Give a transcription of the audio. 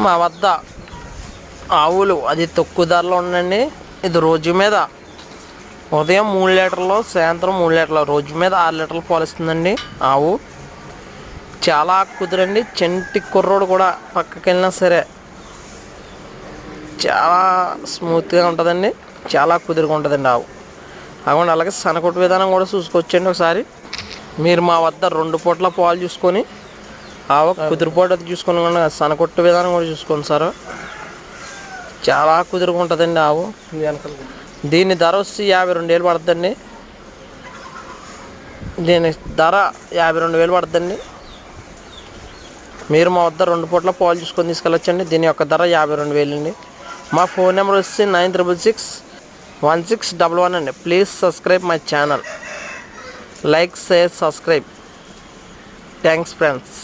మా వద్ద ఆవులు అది తక్కువ ధరలో ఉందండి. ఇది రోజు మీద ఉదయం 3 లీటర్లు, సాయంత్రం 3 లీటర్లు, రోజు మీద 6 లీటర్లు పాలు ఇస్తుందండి ఆవు. చాలా కుదిరండి. చెంటి కుర్రోడు కూడా పక్కకి వెళ్ళినా సరే చాలా స్మూత్గా ఉంటుందండి. చాలా కుదురుగా ఉంటుందండి ఆవు. అవ్వండి, అలాగే సనకొట్టు విధానం కూడా చూసుకోవచ్చండి. ఒకసారి మీరు మా వద్ద 2 పూట్ల పాలు చూసుకొని ఆవు కుదురుపాటు అది చూసుకొని సనకొట్టు విధానం కూడా చూసుకోండి సార్. చాలా కుదురుగా ఉంటుందండి ఆవు. దీని ధర వచ్చి 52,000 పడుతుందండి. దీని ధర 52,000 పడుతుందండి. మీరు మా వద్ద 2 పూట్ల పాలు చూసుకొని తీసుకెళ్ళొచ్చండి. దీని యొక్క ధర 52,000 అండి. మా ఫోన్ నెంబర్ వచ్చి 96661611 అండి. Please subscribe my channel. Like, share, subscribe. Thanks friends.